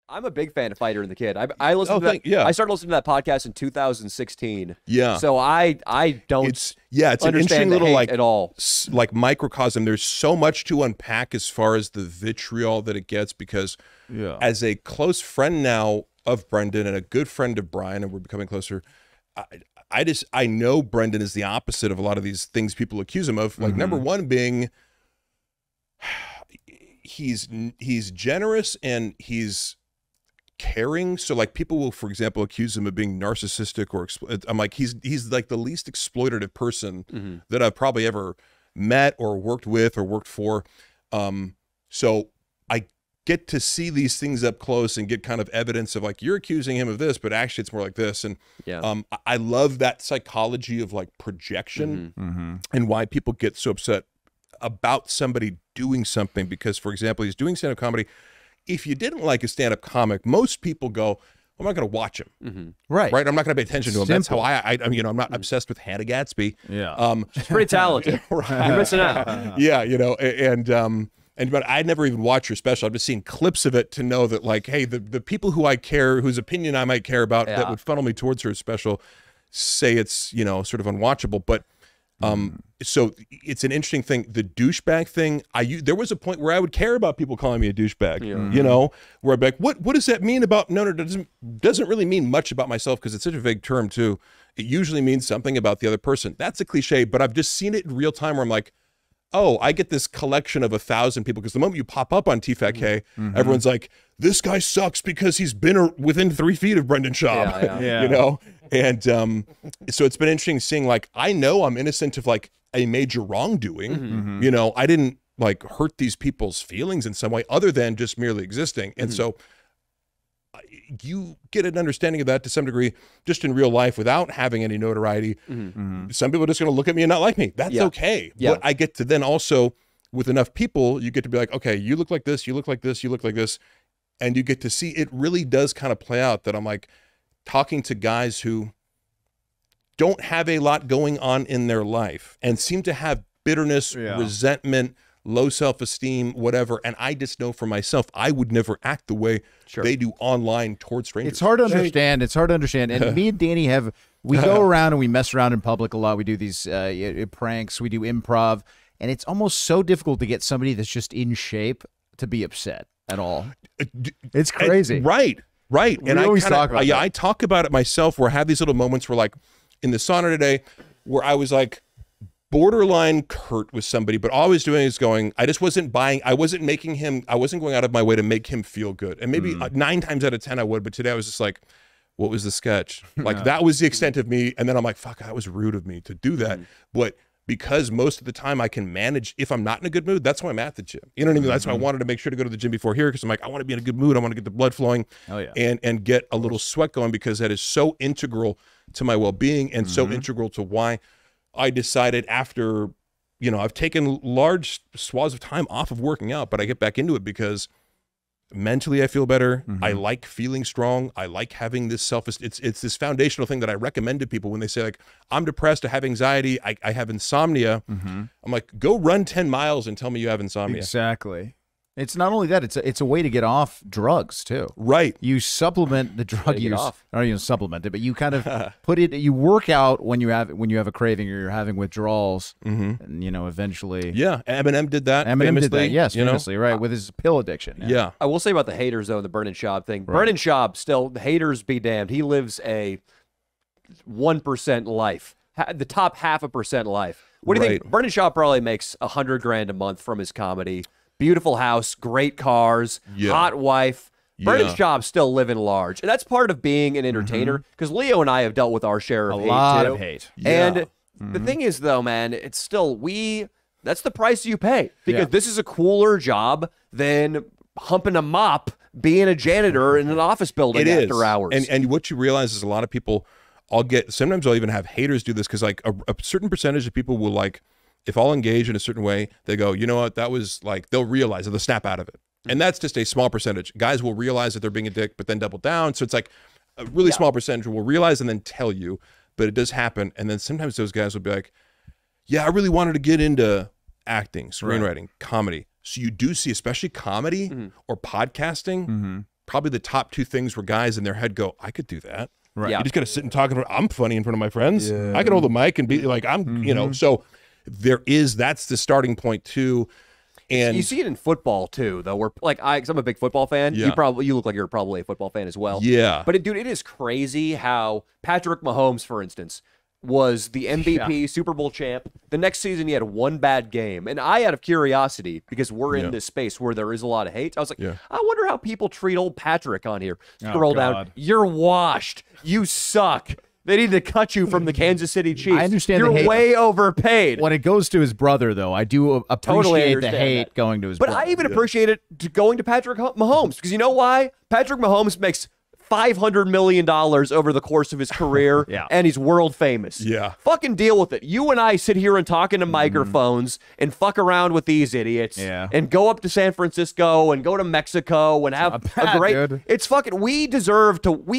I'm a big fan of Fighter and the Kid. I listened to that. Yeah. I started listening to that podcast in 2016. Yeah. So I don't. It's an interesting understand the little hate like at all. Like microcosm. There's so much to unpack as far as the vitriol that it gets, because as a close friend now of Brendan and a good friend of Brian, and we're becoming closer, I know Brendan is the opposite of a lot of these things people accuse him of. Like number one being he's generous and he's caring. So like people will, for example, accuse him of being narcissistic or I'm like, he's like the least exploitative person that I've probably ever met or worked with or worked for. So I get to see these things up close and get kind of evidence of like, you're accusing him of this, but actually it's more like this. And I love that psychology of like projection and why people get so upset about somebody doing something. Because, for example, he's doing stand-up comedy. If you didn't like a stand-up comic, most people go, I'm not going to watch him. Right. I'm not going to pay attention to him. That's how I you know, I'm not obsessed with Hannah Gadsby. Yeah. She's pretty talented. You're missing out. Yeah, you know, but I'd never even watched your special. I've just seen clips of it to know that, like, hey, the people who I care, whose opinion I might care about, that would funnel me towards her special, say it's, you know, sort of unwatchable. But so it's an interesting thing. The douchebag thing, there was a point where I would care about people calling me a douchebag, you know, where I'd be like, what does that mean about, no, it doesn't really mean much about myself, because it's such a vague term too. It usually means something about the other person. That's a cliche, but I've just seen it in real time where I'm like, oh, I get this collection of 1,000 people, because the moment you pop up on TFAK, everyone's like, this guy sucks because he's been within 3 feet of Brendan Schaub, you know? And so it's been interesting seeing, like, I know I'm innocent of like a major wrongdoing, you know, I didn't like hurt these people's feelings in some way other than just merely existing. And so you get an understanding of that to some degree just in real life without having any notoriety. Some people are just going to look at me and not like me. That's okay. But I get to then also, with enough people, you get to be like, okay, you look like this, you look like this, you look like this. And you get to see, it really does kind of play out that I'm like talking to guys who don't have a lot going on in their life and seem to have bitterness, resentment, low self-esteem, whatever. And I just know for myself, I would never act the way they do online towards strangers. It's hard to understand. It's hard to understand. And me and Danny we go around and we mess around in public a lot. We do these pranks. We do improv. And it's almost so difficult to get somebody that's just in shape to be upset at all. It's crazy. Right. And always talk about that. I talk about it myself, where I have these little moments where, like, in the sauna today, where I was like borderline curt with somebody, but all I was doing is going, I just wasn't buying, I wasn't going out of my way to make him feel good. And maybe 9 times out of 10 I would, but today I was just like, what was the sketch? Like, that was the extent of me. And then I'm like, fuck, that was rude of me to do that. But because most of the time I can manage, if I'm not in a good mood, that's why I'm at the gym. You know what I mean? That's why I wanted to make sure to go to the gym before here, because I'm like, I want to be in a good mood. I want to get the blood flowing and get a little sweat going, because that is so integral to my well-being and so integral to why I decided after, you know, I've taken large swaths of time off of working out, but I get back into it because mentally I feel better. I like feeling strong. I like having this it's this foundational thing that I recommend to people when they say, like, I'm depressed, I have anxiety, I have insomnia. I'm like, go run 10 miles and tell me you have insomnia. Exactly. It's not only that, it's a way to get off drugs too. Right. You supplement the drug use. I don't even supplement it, but you kind of put it, you work out when you have a craving or you're having withdrawals, and, you know, eventually. Yeah, Eminem did that. Eminem did that, yes, famously, right, with his pill addiction. Yeah. I will say about the haters, though, and the Brendan Schaub thing. Brendan Schaub, still, the haters be damned. He lives a 1% life, the top 0.5% life. What do you think? Brendan Schaub probably makes $100,000 a month from his comedy. Beautiful house, great cars, hot wife. Brendan Schaub's still living large. And that's part of being an entertainer, because Leo and I have dealt with our share of hate, too. A lot of hate. And the thing is, though, man, it's still, that's the price you pay, because this is a cooler job than humping a mop, being a janitor in an office building after hours. And what you realize is a lot of people, sometimes I'll even have haters do this, because like a certain percentage of people will, like, if I'll engage in a certain way, they go, you know what, that was like, they'll realize it, they'll snap out of it. And that's just a small percentage. Guys will realize that they're being a dick, but then double down. So it's like a really small percentage will realize and then tell you, but it does happen. And then sometimes those guys will be like, yeah, I really wanted to get into acting, screenwriting, comedy. So you do see, especially comedy or podcasting, probably the top 2 things where guys in their head go, I could do that. Right. Yeah. You just got to sit and talk. I'm funny in front of my friends. I can hold the mic and be like, you know, so that's the starting point too. And you see it in football too, though. Where like cause I'm a big football fan. Yeah. You look like you're probably a football fan as well. Yeah. But dude, it is crazy how Patrick Mahomes, for instance, was the MVP, Super Bowl champ. The next season, he had one bad game. And I, out of curiosity, because we're in this space where there is a lot of hate, I was like, I wonder how people treat old Patrick on here. Scroll down. You're washed. You suck. They need to cut you from the Kansas City Chiefs. I understand You're the hate. way overpaid. When it goes to his brother, though, I do appreciate the hate that. going to his But brother. I even appreciate it going to Patrick Mahomes, because you know why? Patrick Mahomes makes $500 million over the course of his career, and he's world famous. Yeah. Fucking deal with it. You and I sit here and talk into microphones and fuck around with these idiots and go up to San Francisco and go to Mexico and have a great... Dude. It's fucking... We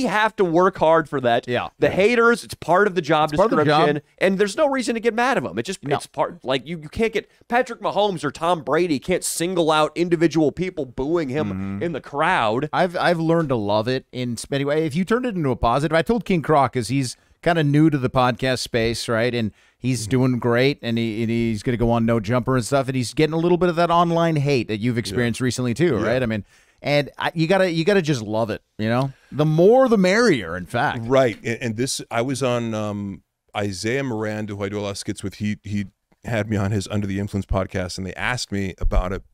have to work hard for that. Yeah. The haters, it's part of the job description, job. and there's no reason to get mad at them. It's part... Like, you can't get... Patrick Mahomes or Tom Brady can't single out individual people booing him in the crowd. I've learned to love it in many ways. If you turned it into a positive, I told King Croc, because he's kind of new to the podcast space, right? And he's doing great, and he's going to go on No Jumper and stuff, and he's getting a little bit of that online hate that you've experienced recently too, right? I mean, and you gotta just love it, you know. The more, the merrier. In fact, right. And this, I was on Isaiah Miranda, who I do a lot of skits with. He had me on his Under the Influence podcast, and they asked me about it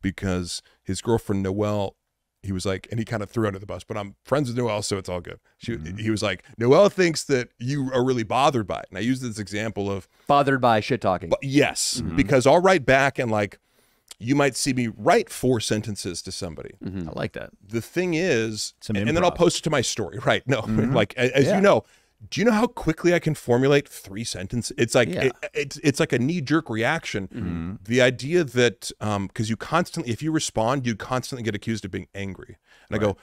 because his girlfriend Noelle. He was like, and he kind of threw under the bus, but I'm friends with Noelle, so it's all good. He was like, Noelle thinks that you are really bothered by it. And I used this example of... Bothered by shit talking. Yes, because I'll write back and like, you might see me write 4 sentences to somebody. I like that. The thing is, and then I'll post it to my story, right? No, like, as you know, do you know how quickly I can formulate 3 sentences? It's like it's like a knee-jerk reaction. The idea that because you constantly, if you respond, you constantly get accused of being angry. And I go,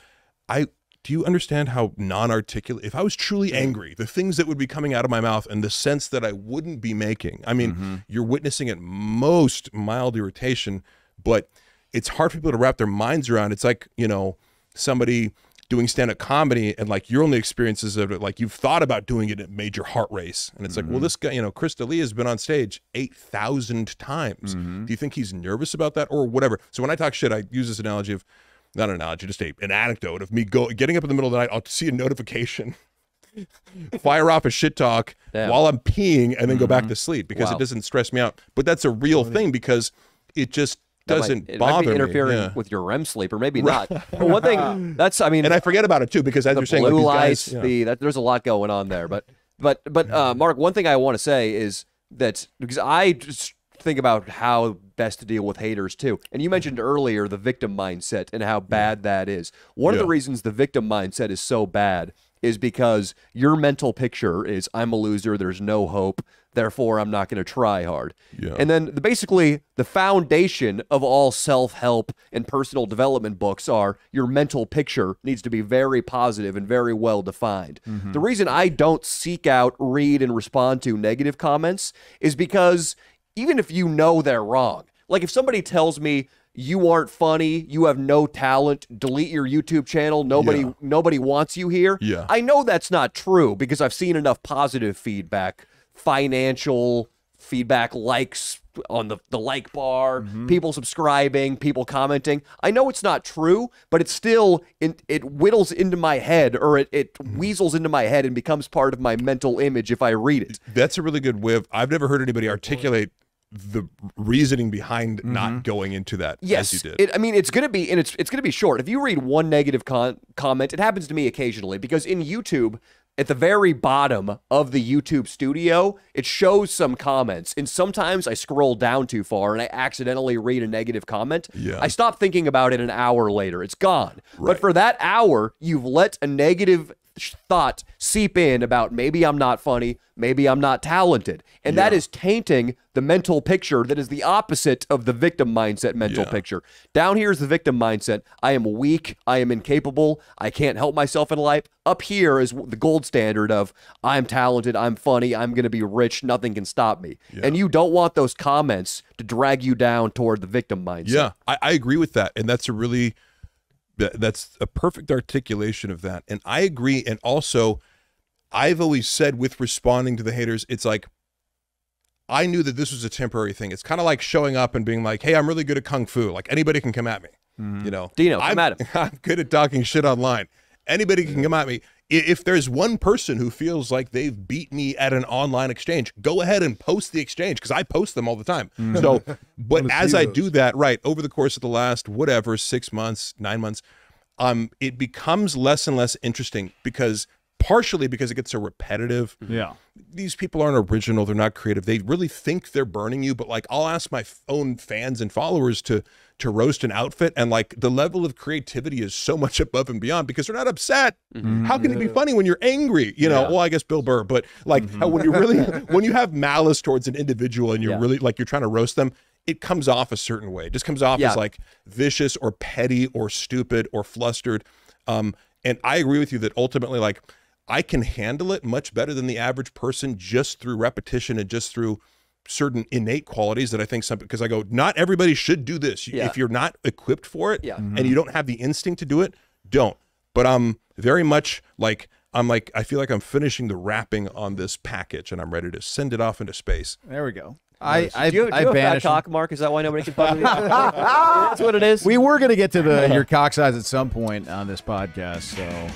do you understand how non-articulate? If I was truly angry, the things that would be coming out of my mouth and the sense that I wouldn't be making. I mean, you're witnessing at most mild irritation, but it's hard for people to wrap their minds around. It's like, you know, somebody doing stand-up comedy and like your only experiences of it, like you've thought about doing it, it made your heart race. And it's like, well, this guy, you know, Chris D'Elia has been on stage 8,000 times. Do you think he's nervous about that or whatever? So when I talk shit, I use this analogy of, not an analogy, just an anecdote of me getting up in the middle of the night, I'll see a notification, fire off a shit talk while I'm peeing and then go back to sleep because it doesn't stress me out. But that's a real thing because it just doesn't bother me. It might be interfering with your REM sleep, or maybe not. But one thing that's, I mean, and I forget about it too because as you're saying, blue like lights, there's a lot going on there. But Mark, one thing I want to say is that because I just think about how best to deal with haters too, and you mentioned earlier the victim mindset and how bad that is. One of the reasons the victim mindset is so bad is because your mental picture is I'm a loser, there's no hope, therefore I'm not going to try hard. And then basically the foundation of all self-help and personal development books are your mental picture needs to be very positive and very well defined. The reason I don't seek out, read, and respond to negative comments is because even if you know they're wrong, like if somebody tells me you aren't funny, you have no talent, delete your YouTube channel, nobody wants you here. I know that's not true because I've seen enough positive feedback, financial feedback, likes on the like bar, people subscribing, people commenting. I know it's not true, but it's still, it whittles into my head, or it weasels into my head and becomes part of my mental image if I read it. That's a really good way of, I've never heard anybody articulate the reasoning behind not going into that as you did. I mean, it's going to be, and it's going to be short. If you read one negative comment, it happens to me occasionally because in YouTube, at the very bottom of the YouTube studio, it shows some comments. And sometimes I scroll down too far and I accidentally read a negative comment. I stop thinking about it an hour later. It's gone. But for that hour, you've let a negative thought seep in about maybe I'm not funny, maybe I'm not talented. And that is tainting the mental picture that is the opposite of the victim mindset mental picture. Down here is the victim mindset. I am weak. I am incapable. I can't help myself in life. Up here is the gold standard of I'm talented. I'm funny. I'm going to be rich. Nothing can stop me. And you don't want those comments to drag you down toward the victim mindset. I agree with that. And that's a really That's a perfect articulation of that. And I agree. And also, I've always said with responding to the haters, it's like, I knew that this was a temporary thing. It's kind of like showing up and being like, hey, I'm really good at Kung Fu. Like, anybody can come at me. You know, Dino, come at him. I'm good at talking shit online. Anybody can come at me. If there's one person who feels like they've beat me at an online exchange, go ahead and post the exchange, because I post them all the time. So, but as I do that, right, over the course of the last, whatever, 6 months, 9 months, it becomes less and less interesting, because partially because it gets so repetitive. Yeah. These people aren't original. They're not creative. They really think they're burning you. But like, I'll ask my own fans and followers to roast an outfit, and like the level of creativity is so much above and beyond, because they're not upset. How can it be funny when you're angry? You know, well, I guess Bill Burr, but like when you really, when you have malice towards an individual and you're really like, you're trying to roast them, it comes off a certain way. It just comes off as like vicious or petty or stupid or flustered. And I agree with you that ultimately, like, I can handle it much better than the average person just through repetition and just through certain innate qualities that I think because I go, not everybody should do this. If you're not equipped for it and you don't have the instinct to do it, don't. But I'm very much like, I feel like I'm finishing the wrapping on this package and I'm ready to send it off into space. There we go. Do you have a fat cock, Mark? Is that why nobody can fuck with you? That's what it is. We were going to get to your cock size at some point on this podcast, so